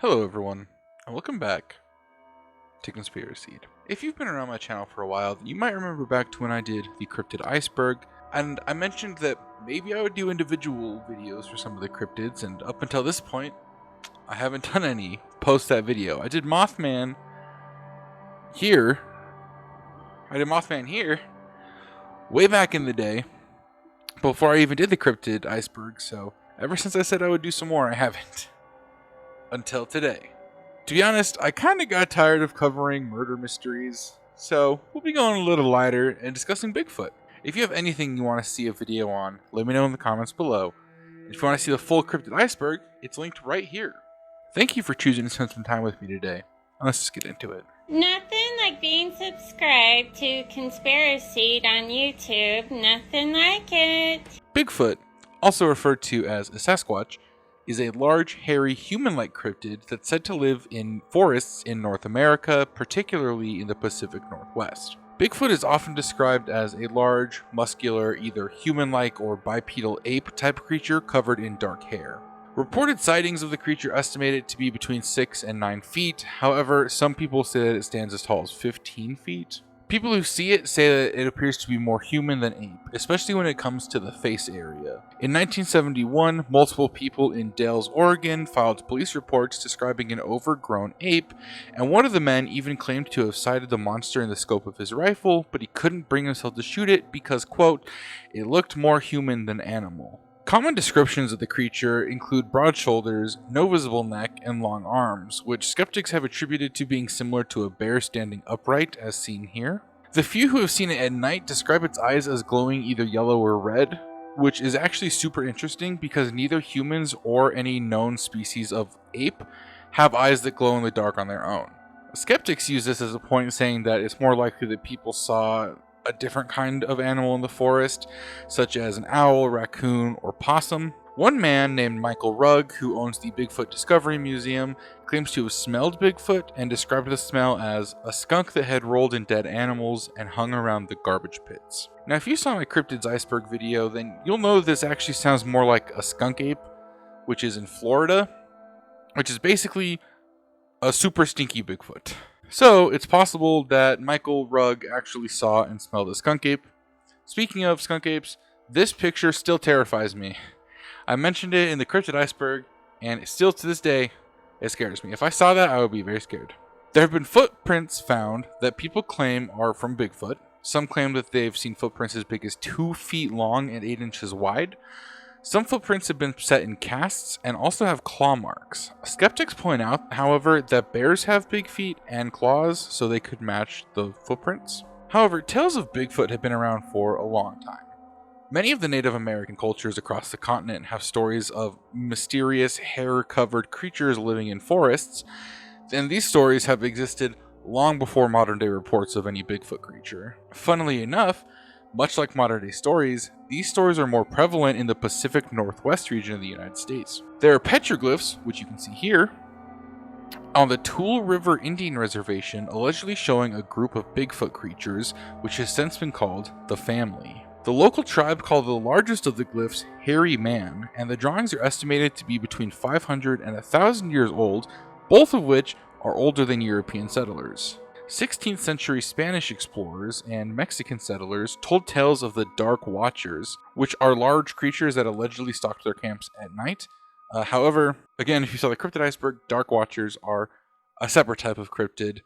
Hello everyone, and welcome back to Conspiraseed. If you've been around my channel for a while, then you might remember back to when I did the cryptid iceberg, and I mentioned that maybe I would do individual videos for some of the cryptids, and up until this point, I haven't done any post that video. I did Mothman here, way back in the day, before I even did the cryptid iceberg, so ever since I said I would do some more, I haven't. Until today. To be honest, I kinda got tired of covering murder mysteries, so we'll be going a little lighter and discussing Bigfoot. If you have anything you want to see a video on, let me know in the comments below. If you want to see the full cryptid iceberg, it's linked right here. Thank you for choosing to spend some time with me today. Let's just get into it. Nothing like being subscribed to Conspiraseed on YouTube. Nothing like it. Bigfoot, also referred to as a Sasquatch, is a large, hairy, human-like cryptid that's said to live in forests in North America, particularly in the Pacific Northwest. Bigfoot is often described as a large, muscular, either human-like or bipedal ape type creature covered in dark hair. Reported sightings of the creature estimate it to be between 6 and 9 feet, however, some people say that it stands as tall as 15 feet. People who see it say that it appears to be more human than ape, especially when it comes to the face area. In 1971, multiple people in Dalles, Oregon filed police reports describing an overgrown ape, and one of the men even claimed to have sighted the monster in the scope of his rifle, but he couldn't bring himself to shoot it because, quote, it looked more human than animal. Common descriptions of the creature include broad shoulders, no visible neck, and long arms, which skeptics have attributed to being similar to a bear standing upright, as seen here. The few who have seen it at night describe its eyes as glowing either yellow or red, which is actually super interesting because neither humans or any known species of ape have eyes that glow in the dark on their own. Skeptics use this as a point, saying that it's more likely that people saw a different kind of animal in the forest, such as an owl, raccoon, or possum. One man named Michael Rugg, who owns the Bigfoot Discovery Museum, claims to have smelled Bigfoot and described the smell as a skunk that had rolled in dead animals and hung around the garbage pits. Now, if you saw my Cryptids Iceberg video, then you'll know this actually sounds more like a skunk ape, which is in Florida, which is basically a super stinky Bigfoot. So, it's possible that Michael Rugg actually saw and smelled a skunk ape. Speaking of skunk apes, this picture still terrifies me. I mentioned it in the Cryptid Iceberg, and still to this day, it scares me. If I saw that, I would be very scared. There have been footprints found that people claim are from Bigfoot. Some claim that they've seen footprints as big as 2 feet long and 8 inches wide. Some footprints have been set in casts and also have claw marks. Skeptics point out, however, that bears have big feet and claws, so they could match the footprints. However, tales of Bigfoot have been around for a long time. Many of the Native American cultures across the continent have stories of mysterious, hair-covered creatures living in forests, and these stories have existed long before modern-day reports of any Bigfoot creature. Funnily enough, much like modern-day stories, these stories are more prevalent in the Pacific Northwest region of the United States. There are petroglyphs, which you can see here, on the Tool River Indian Reservation, allegedly showing a group of Bigfoot creatures, which has since been called the Family. The local tribe called the largest of the glyphs Hairy Man, and the drawings are estimated to be between 500 and 1,000 years old, both of which are older than European settlers. 16th century Spanish explorers and Mexican settlers told tales of the Dark Watchers, which are large creatures that allegedly stalked their camps at night. However, again, if you saw the Cryptid Iceberg, Dark Watchers are a separate type of cryptid,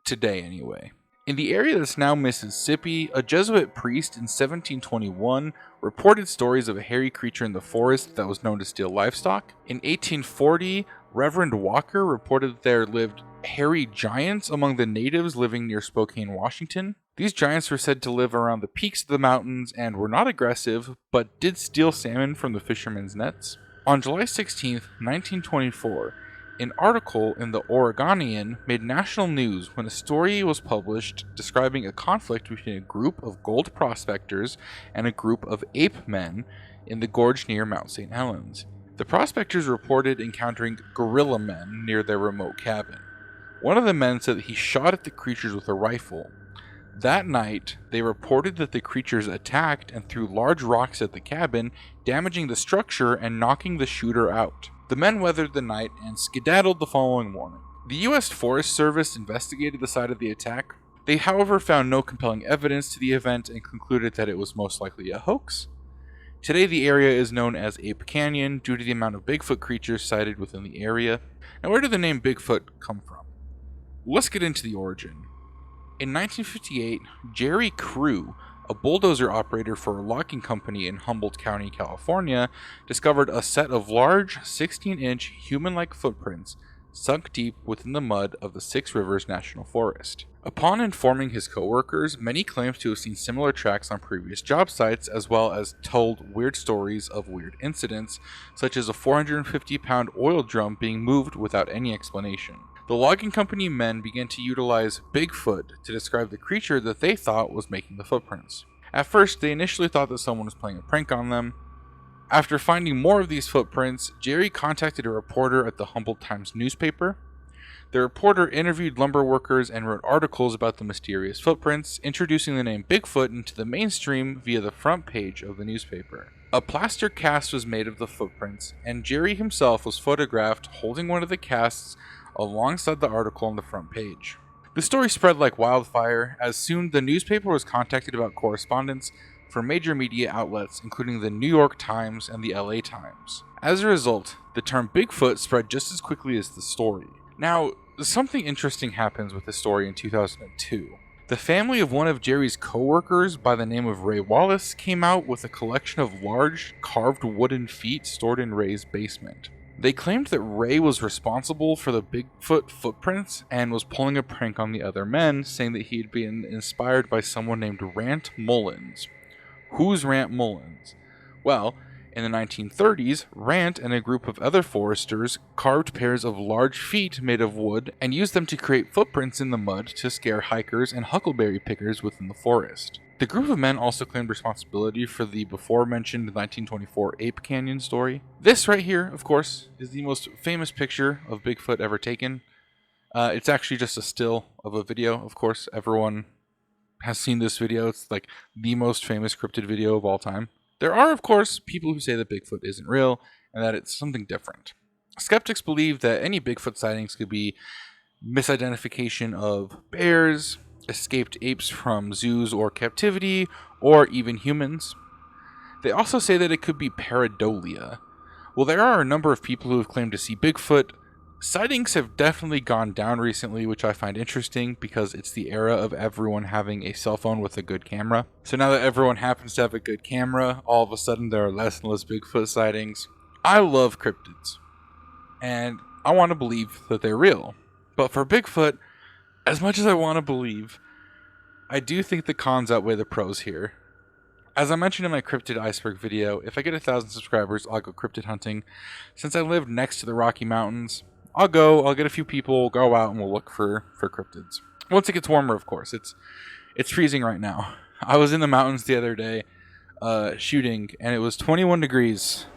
today anyway. In the area that's now Mississippi, a Jesuit priest in 1721 reported stories of a hairy creature in the forest that was known to steal livestock. In 1840, Reverend Walker reported that there lived hairy giants among the natives living near Spokane, Washington. These giants were said to live around the peaks of the mountains and were not aggressive, but did steal salmon from the fishermen's nets. On July 16, 1924, an article in the Oregonian made national news when a story was published describing a conflict between a group of gold prospectors and a group of ape men in the gorge near Mount St. Helens. The prospectors reported encountering gorilla men near their remote cabin. One of the men said that he shot at the creatures with a rifle. That night, they reported that the creatures attacked and threw large rocks at the cabin, damaging the structure and knocking the shooter out. The men weathered the night and skedaddled the following morning. The U.S. Forest Service investigated the site of the attack. They, however, found no compelling evidence to the event and concluded that it was most likely a hoax. Today, the area is known as Ape Canyon due to the amount of Bigfoot creatures sighted within the area. Now, where did the name Bigfoot come from? Let's get into the origin. In 1958, Jerry Crew, a bulldozer operator for a logging company in Humboldt County, California, discovered a set of large 16-inch human-like footprints sunk deep within the mud of the Six Rivers National Forest. Upon informing his coworkers, many claimed to have seen similar tracks on previous job sites, as well as told weird stories of weird incidents, such as a 450-pound oil drum being moved without any explanation. The logging company men began to utilize Bigfoot to describe the creature that they thought was making the footprints. At first, they initially thought that someone was playing a prank on them. After finding more of these footprints, Jerry contacted a reporter at the Humboldt Times newspaper. The reporter interviewed lumber workers and wrote articles about the mysterious footprints, introducing the name Bigfoot into the mainstream via the front page of the newspaper. A plaster cast was made of the footprints, and Jerry himself was photographed holding one of the casts alongside the article on the front page. The story spread like wildfire, as soon the newspaper was contacted about correspondence from major media outlets, including the New York Times and the LA Times. As a result, the term Bigfoot spread just as quickly as the story. Now, something interesting happens with the story in 2002. The family of one of Jerry's co-workers by the name of Ray Wallace came out with a collection of large carved wooden feet stored in Ray's basement. They claimed that Ray was responsible for the Bigfoot footprints and was pulling a prank on the other men, saying that he had been inspired by someone named Rant Mullins. Who's Rant Mullins? Well, in the 1930s, Rant and a group of other foresters carved pairs of large feet made of wood and used them to create footprints in the mud to scare hikers and huckleberry pickers within the forest. The group of men also claimed responsibility for the before-mentioned 1924 Ape Canyon story. This right here, of course, is the most famous picture of Bigfoot ever taken. It's actually just a still of a video, of course. Everyone has seen this video. It's like the most famous cryptid video of all time. There are, of course, people who say that Bigfoot isn't real and that it's something different. Skeptics believe that any Bigfoot sightings could be misidentification of bears, escaped apes from zoos or captivity, or even humans. They also say that it could be pareidolia. While there are a number of people who have claimed to see Bigfoot, sightings have definitely gone down recently, which I find interesting because it's the era of everyone having a cell phone with a good camera. So now that everyone happens to have a good camera, all of a sudden there are less and less Bigfoot sightings. I love cryptids, and I want to believe that they're real. But for Bigfoot, as much as I want to believe, I do think the cons outweigh the pros here. As I mentioned in my cryptid iceberg video, if I get 1,000 subscribers, I'll go cryptid hunting. Since I live next to the Rocky Mountains, I'll get a few people, go out, and we'll look for cryptids. Once it gets warmer, of course. It's freezing right now. I was in the mountains the other day shooting, and it was 21 degrees.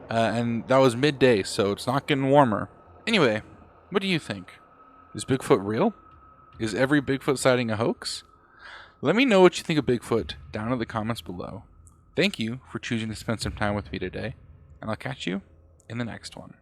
And that was midday, so it's not getting warmer. Anyway, what do you think? Is Bigfoot real? Is every Bigfoot sighting a hoax? Let me know what you think of Bigfoot down in the comments below. Thank you for choosing to spend some time with me today, and I'll catch you in the next one.